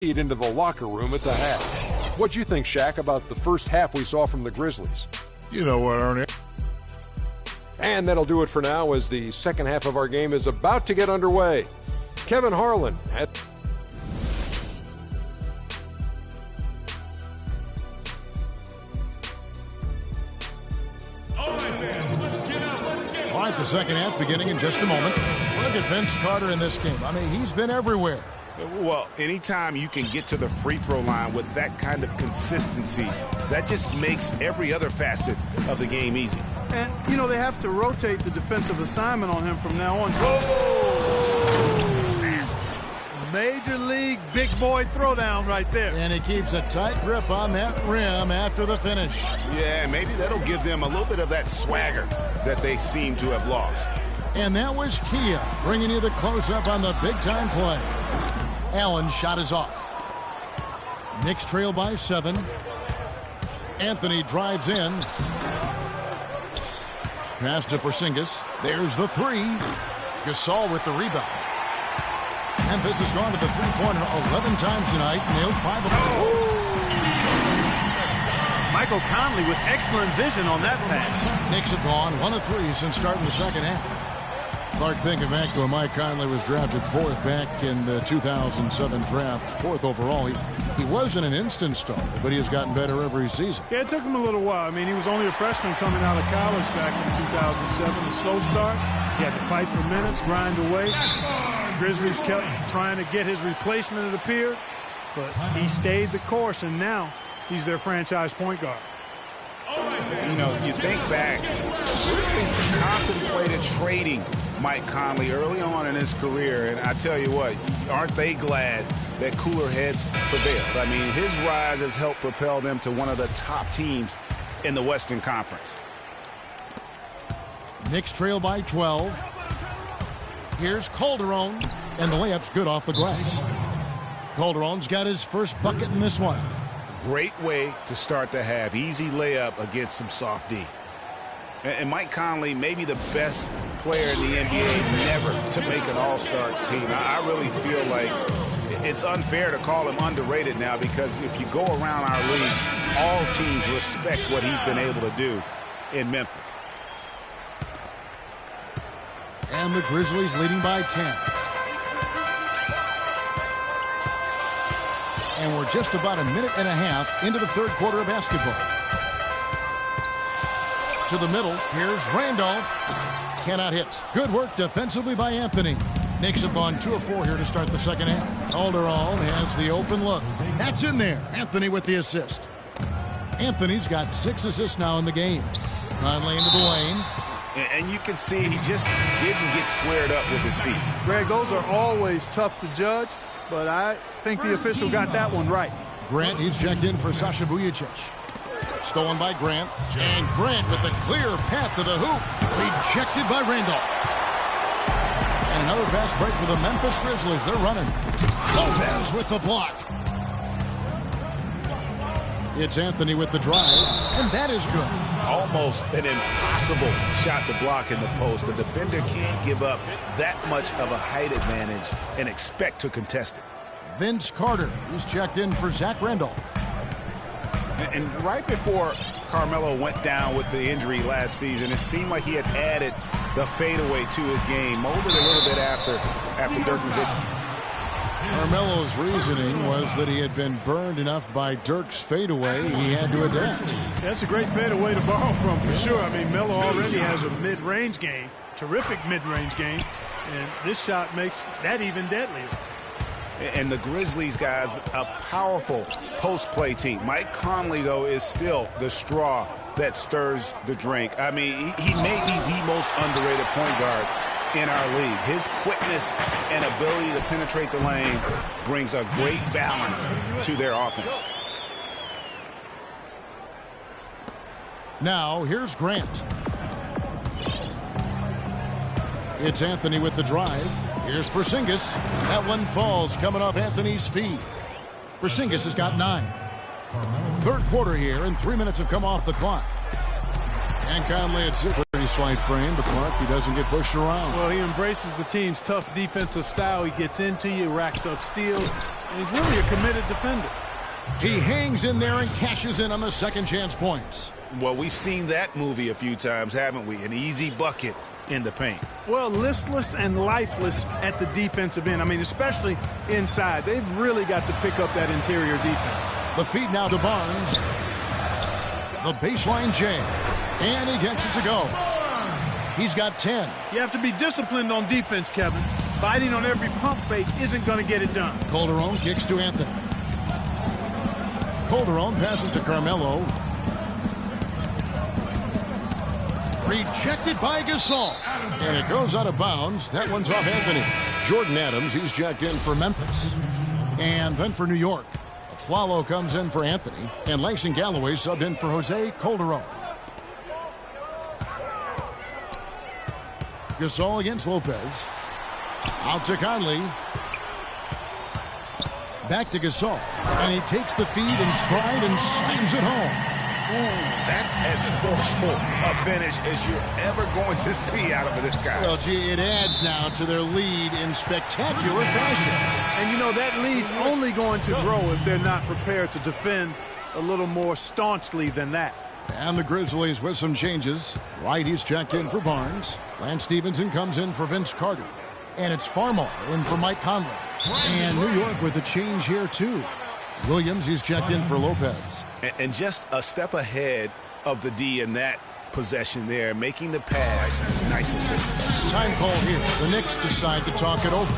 into the locker room at the half. What'd you think, Shaq, about the first half we saw from the Grizzlies? You know what, Ernie? And that'll do it for now as the second half of our game is about to get underway. Kevin Harlan at... All right, the second half beginning in just a moment. Look at Vince Carter in this game. I mean, he's been everywhere. Well, anytime you can get to the free throw line with that kind of consistency, that just makes every other facet of the game easy. And, you know, they have to rotate the defensive assignment on him from now on. Major league big boy throwdown right there. And he keeps a tight grip on that rim after the finish. Yeah, maybe that'll give them a little bit of that swagger that they seem to have lost. And that was Kia bringing you the close-up on the big-time play. Allen's shot is off. Knicks trail by 7. Anthony drives in. Pass to Porzingis. There's the 3. Gasol with the rebound. Memphis has gone to the three-pointer 11 times tonight, nailed 5 of them. Michael Conley with excellent vision on that pass. Knicks have gone 1 of 3 since starting the second half. Clark, thinking back to when Mike Conley was drafted 4th back in the 2007 draft, 4th overall. He wasn't an instant starter, but he has gotten better every season. Yeah, it took him a little while. I mean, he was only a freshman coming out of college back in 2007. A slow start. He had to fight for minutes, grind away. Grizzlies kept trying to get his replacement, it appeared, but he stayed the course, and now he's their franchise point guard. You know, you think back, Grizzlies contemplated trading Mike Conley early on in his career, and I tell you what, aren't they glad that cooler heads prevailed? I mean, his rise has helped propel them to one of the top teams in the Western Conference. Knicks trail by 12. Here's Calderon, and the layup's good off the glass. Calderon's got his first bucket in this one. Great way to start the half. Easy layup against some soft D. And Mike Conley, maybe the best player in the NBA never to make an all-star team. I really feel like it's unfair to call him underrated now, because if you go around our league, all teams respect what he's been able to do in Memphis. And the Grizzlies leading by 10. And we're just about a minute and a half into the third quarter of basketball. To the middle, here's Randolph. Cannot hit. Good work defensively by Anthony. Knicks have gone 2 of 4 here to start the second half. Alderall has the open look. That's in there. Anthony with the assist. Anthony's got 6 assists now in the game. Conley into the lane. And you can see he just didn't get squared up with his feet. Greg, those are always tough to judge, but I think the official got that one right. Grant, he's checked in for Sasha Vujacic. Stolen by Grant. And Grant with a clear path to the hoop. Rejected by Randolph. And another fast break for the Memphis Grizzlies. They're running. Lopez with the block. It's Anthony with the drive, and that is good. Almost an impossible shot to block in the post. The defender can't give up that much of a height advantage and expect to contest it. Vince Carter, who's checked in for Zach Randolph. And right before Carmelo went down with the injury last season, it seemed like he had added the fadeaway to his game, molded a little bit after Dirk Nowitzki. Carmelo's reasoning was that he had been burned enough by Dirk's fadeaway, he had to adapt. That's a great fadeaway to borrow from, for sure. I mean, Melo already has a mid-range game, terrific mid-range game, and this shot makes that even deadlier. And the Grizzlies, guys, a powerful post-play team. Mike Conley, though, is still the straw that stirs the drink. I mean, he may be the most underrated point guard in our league. His quickness and ability to penetrate the lane brings a great balance to their offense. Now, here's Grant. It's Anthony with the drive. Here's Porzingis. That one falls coming off Anthony's feet. Porzingis has got 9. Third quarter here, and 3 minutes have come off the clock. And Conley at pretty slight frame, but Clark, he doesn't get pushed around. Well, he embraces the team's tough defensive style. He gets into you, racks up steals. And he's really a committed defender. He hangs in there and cashes in on the second chance points. Well, we've seen that movie a few times, haven't we? An easy bucket in the paint. Well, listless and lifeless at the defensive end. I mean, especially inside. They've really got to pick up that interior defense. The feed now to Barnes. The baseline J. And he gets it to go. He's got 10. You have to be disciplined on defense, Kevin. Biting on every pump fake isn't going to get it done. Calderon kicks to Anthony. Calderon passes to Carmelo. Rejected by Gasol. And it goes out of bounds. That one's off Anthony. Jordan Adams, he's jacked in for Memphis. And then for New York. Flalo comes in for Anthony. And Langston Galloway subbed in for Jose Calderon. Gasol against Lopez. Out to Conley. Back to Gasol. And he takes the feed in stride and slams it home. That's as forceful a finish as you're ever going to see out of this guy. Well, gee, it adds now to their lead in spectacular fashion. And, you know, that lead's only going to grow if they're not prepared to defend a little more staunchly than that. And the Grizzlies with some changes. Wright, he's checked in for Barnes. Lance Stevenson comes in for Vince Carter. And it's Farmar in for Mike Conley. And New York with a change here, too. Williams, he's checked in for Lopez. And just a step ahead of the D in that possession there, making the pass nice and simple. Time call here. The Knicks decide to talk it over.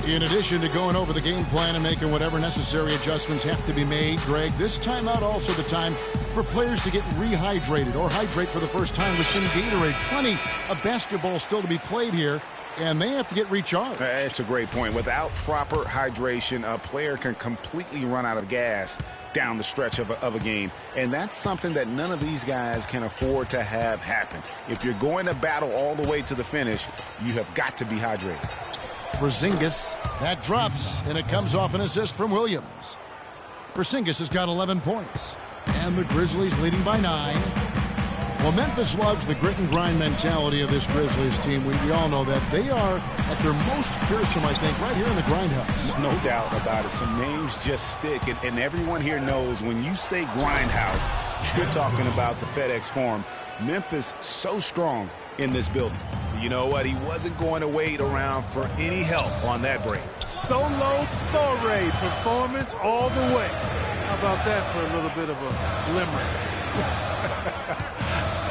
In addition to going over the game plan and making whatever necessary adjustments have to be made, Greg, this timeout also the time for players to get rehydrated or hydrate for the first time with some Gatorade. Plenty of basketball still to be played here, and they have to get recharged. That's a great point. Without proper hydration, a player can completely run out of gas down the stretch of a game. And that's something that none of these guys can afford to have happen. If you're going to battle all the way to the finish, you have got to be hydrated. Porzingis, that drops, and it comes off an assist from Williams. Porzingis has got 11 points, and the Grizzlies leading by 9. Well, Memphis loves the grit and grind mentality of this Grizzlies team. We all know that. They are at their most fearsome, I think, right here in the Grindhouse. No doubt about it. Some names just stick, and everyone here knows when you say Grindhouse, you're talking about the FedEx Forum. Memphis so strong in this building. You know what? He wasn't going to wait around for any help on that break. Solo soiree performance all the way. How about that for a little bit of a limerick?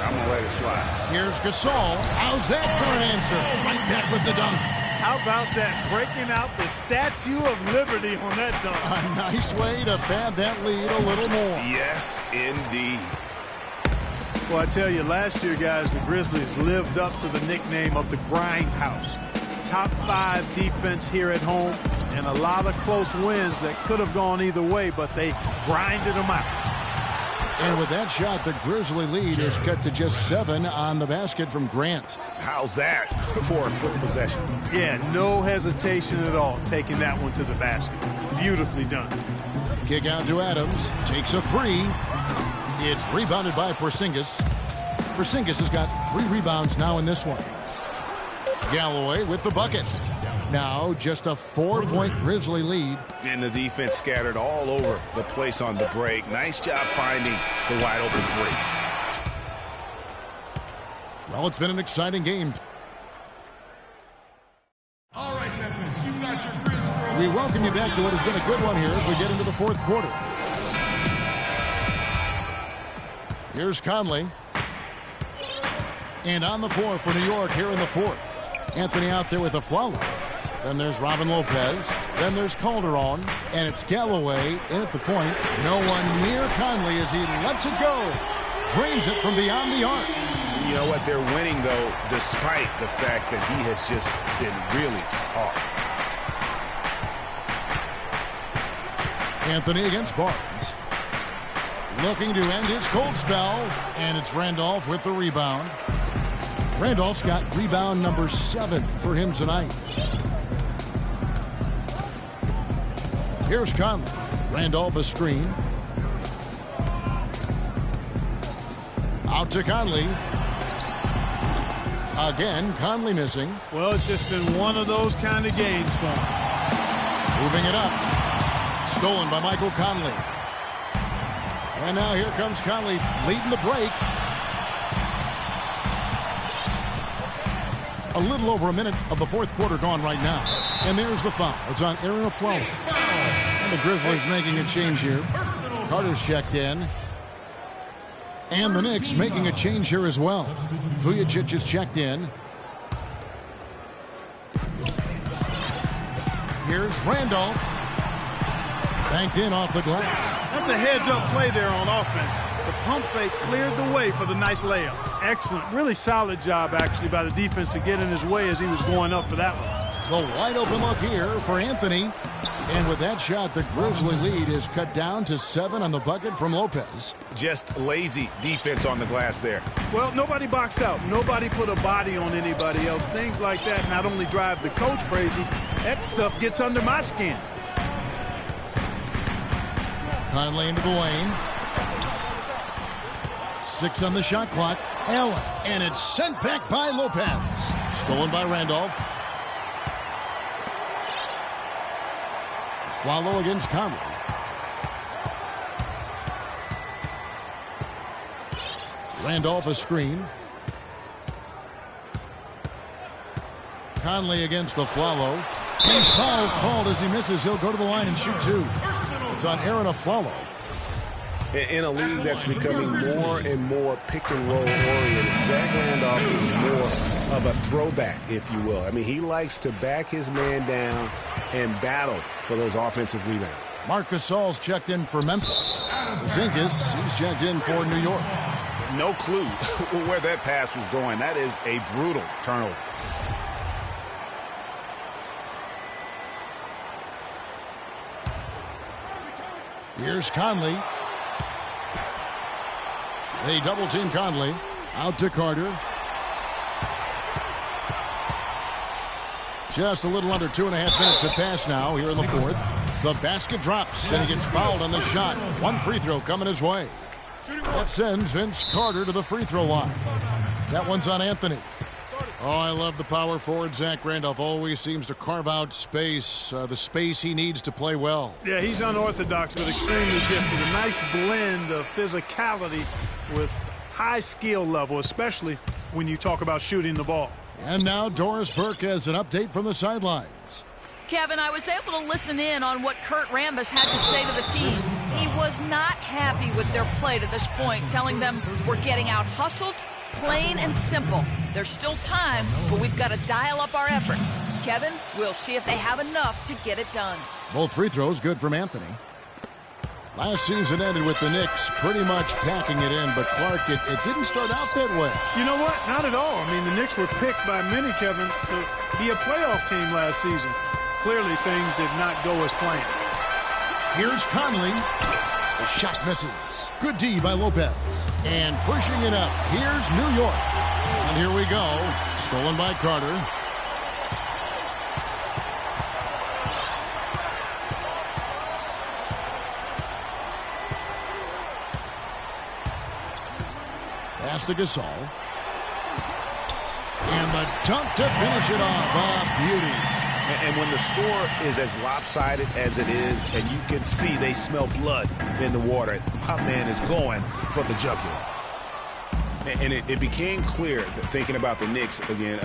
I'm going to let it slide. Here's Gasol. How's that for an answer? Right back with the dunk. How about that? Breaking out the Statue of Liberty on that dunk. A nice way to pad that lead a little more. Yes, indeed. Well, I tell you, last year, guys, the Grizzlies lived up to the nickname of the Grindhouse. Top 5 defense here at home, and a lot of close wins that could have gone either way, but they grinded them out. And with that shot, the Grizzly lead is cut to just 7 on the basket from Grant. How's that for a quick possession? Yeah, no hesitation at all taking that one to the basket. Beautifully done. Kick out to Adams. Takes a 3. It's rebounded by Porzingis. Porzingis has got 3 rebounds now in this one. Galloway with the bucket. Now just a 4-point Grizzly lead. And the defense scattered all over the place on the break. Nice job finding the wide open 3. Well, it's been an exciting game. All right, Memphis, you got your Grizzlies. We welcome you back to what has been a good one here as we get into the fourth quarter. Here's Conley. And on the floor for New York here in the fourth. Anthony out there with a Flalo. Then there's Robin Lopez. Then there's Calderon. And it's Galloway in at the point. No one near Conley as he lets it go. Drains it from beyond the arc. You know what? They're winning, though, despite the fact that he has just been really hard. Anthony against Barnes. Looking to end his cold spell. And it's Randolph with the rebound. Randolph's got rebound number 7 for him tonight. Here's Conley. Randolph a screen. Out to Conley. Again, Conley missing. Well, it's just been one of those kind of games for him. Moving it up. Stolen by Michael Conley. And now here comes Conley leading the break. A little over a minute of the fourth quarter gone right now. And there's the foul. It's on Aaron Aflalo. And the Grizzlies making a change here. Carter's checked in. And the Knicks making a change here as well. Vujacic is checked in. Here's Randolph. Banked in off the glass. That's a heads-up play there on offense. The pump fake cleared the way for the nice layup. Excellent. Really solid job, actually, by the defense to get in his way as he was going up for that one. The wide open look here for Anthony. And with that shot, the Grizzly lead is cut down to 7 on the bucket from Lopez. Just lazy defense on the glass there. Well, nobody boxed out. Nobody put a body on anybody else. Things like that not only drive the coach crazy, that stuff gets under my skin. Conley into the lane. 6 on the shot clock. Allen. And it's sent back by Lopez. Stolen by Randolph. Follow against Conley. Randolph a screen. Conley against the Aflalo. And foul called as he misses. He'll go to the line and shoot 2. It's on Aaron Aflalo. In a league that's becoming more and more pick and roll oriented, Zach Randolph is more of a throwback, if you will. I mean, he likes to back his man down and battle for those offensive rebounds. Marc Gasol's checked in for Memphis. Porzingis, he's checked in for New York. No clue where that pass was going. That is a brutal turnover. Here's Conley. They double-team Conley. Out to Carter. Just a little under 2.5 minutes to pass now here in the fourth. The basket drops, and he gets fouled on the shot. One free throw coming his way. That sends Vince Carter to the free throw line. That one's on Anthony. Oh, I love the power forward. Zach Randolph always seems to carve out space, the space he needs to play well. Yeah, he's unorthodox but extremely gifted. A nice blend of physicality with high skill level, especially when you talk about shooting the ball. And now Doris Burke has an update from the sidelines. Kevin, I was able to listen in on what Kurt Rambis had to say to the team. He was not happy with their play to this point, telling them we're getting out hustled, plain and simple. There's still time, but we've got to dial up our effort. Kevin, we'll see if they have enough to get it done. Both free throws good from Anthony. Last season ended with the Knicks pretty much packing it in, but Clark, it didn't start out that way. You know what? Not at all. I mean, the Knicks were picked by many, Kevin, to be a playoff team last season. Clearly, things did not go as planned. Here's Conley. The shot misses. Good D by Lopez. And pushing it up, here's New York. And here we go. Stolen by Carter. Pass to Gasol. And the dunk to finish it off. Beauty. And when the score is as lopsided as it is, and you can see they smell blood in the water, my man is going for the jugular. And it became clear that thinking about the Knicks again,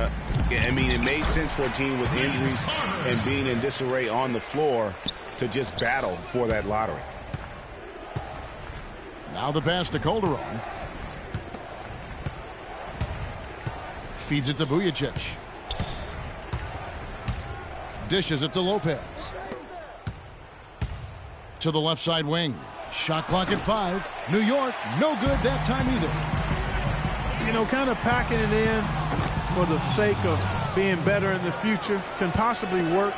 I mean, it made sense for a team with injuries and being in disarray on the floor to just battle for that lottery. Now the pass to Calderon. Feeds it to Vujacic. Dishes it to Lopez. To the left side wing. Shot clock at 5. New York, no good that time either. You know, kind of packing it in for the sake of being better in the future can possibly work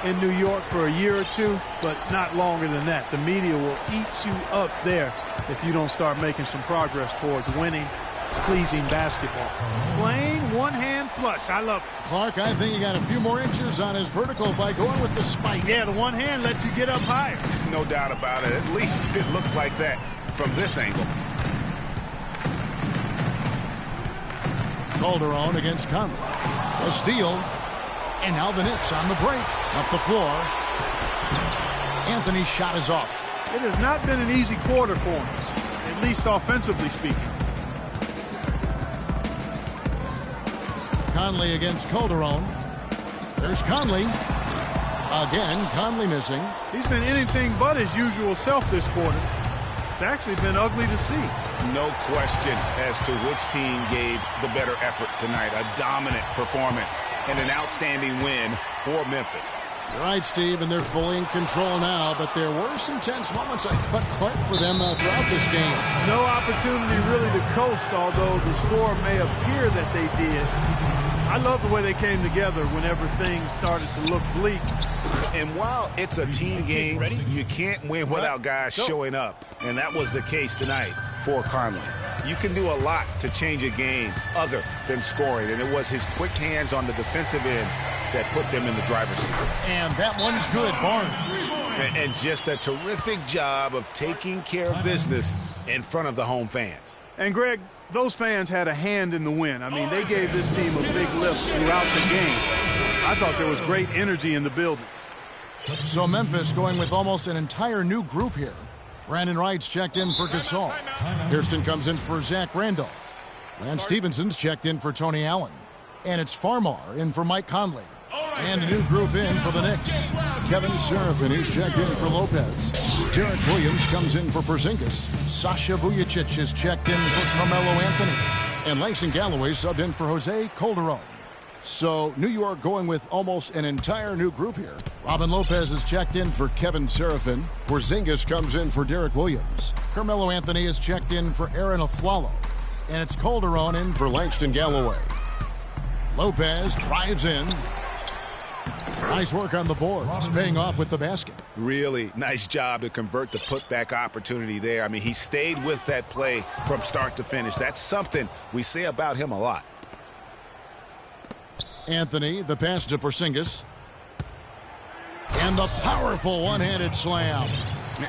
in New York for a year or two, but not longer than that. The media will eat you up there if you don't start making some progress towards winning, pleasing basketball. Plain one-hand flush. I love it. Clark, I think he got a few more inches on his vertical by going with the spike. Yeah, the one hand lets you get up higher. No doubt about it. At least it looks like that from this angle. Calderon against Conley. A steal. And now the Knicks on the break. Up the floor. Anthony's shot is off. It has not been an easy quarter for him, at least offensively speaking. Conley against Calderon. There's Conley. Again, Conley missing. He's been anything but his usual self this quarter. It's actually been ugly to see. No question as to which team gave the better effort tonight. A dominant performance and an outstanding win for Memphis. You're right, Steve, and they're fully in control now, but there were some tense moments, I thought, for them throughout this game. No opportunity really to coast, although the score may appear that they did. I love the way they came together whenever things started to look bleak. And while it's a team game, you can't win without guys showing up. And that was the case tonight for Conley. You can do a lot to change a game other than scoring, and it was his quick hands on the defensive end that put them in the driver's seat. And that one's good, Barnes. And just a terrific job of taking care of business in front of the home fans. And, Greg, those fans had a hand in the win. I mean, they gave this team a big lift throughout the game. I thought there was great energy in the building. So Memphis going with almost an entire new group here. Brandon Wright's checked in for Gasol. Kirsten comes in for Zach Randolph. Lance Stevenson's checked in for Tony Allen. And it's Farmar in for Mike Conley. And a new group in for the Knicks. Kevin Serafin is checked in for Lopez. Derek Williams comes in for Porzingis. Sasha Vujacic is checked in for Carmelo Anthony. And Langston Galloway subbed in for Jose Calderon. So New York going with almost an entire new group here. Robin Lopez is checked in for Kevin Serafin. Porzingis comes in for Derek Williams. Carmelo Anthony is checked in for Aaron Aflalo. And it's Calderon in for Langston Galloway. Lopez drives in. Nice work on the boards, paying off with the basket. Really nice job to convert the putback opportunity there. I mean, he stayed with that play from start to finish. That's something we say about him a lot. Anthony, the pass to Porzingis. And the powerful one-handed slam.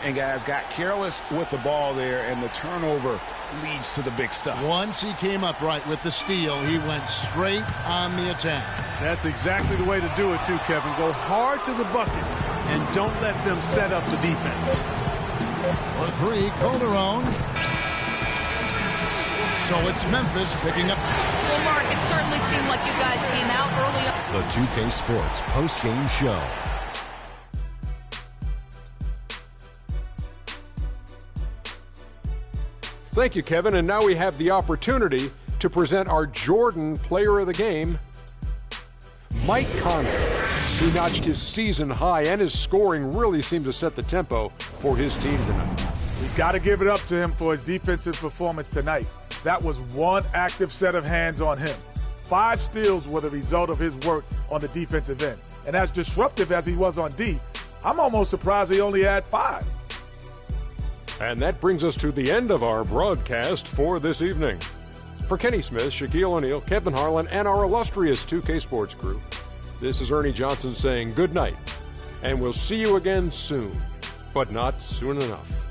And guys got careless with the ball there, and the turnover leads to the big stuff. Once he came up right with the steal, he went straight on the attack. That's exactly the way to do it too, Kevin. Go hard to the bucket and don't let them set up the defense. For three, Calderon. So it's Memphis picking up. Well, Mark, it certainly seemed like you guys came out early on. The 2K Sports post-game show. Thank you, Kevin. And now we have the opportunity to present our Jordan Player of the Game, Mike Conley, who notched his season high, and his scoring really seemed to set the tempo for his team tonight. We've got to give it up to him for his defensive performance tonight. That was one active set of hands on him. 5 steals were the result of his work on the defensive end. And as disruptive as he was on D, I'm almost surprised he only had 5. And that brings us to the end of our broadcast for this evening. For Kenny Smith, Shaquille O'Neal, Kevin Harlan, and our illustrious 2K Sports crew, this is Ernie Johnson saying good night, and we'll see you again soon, but not soon enough.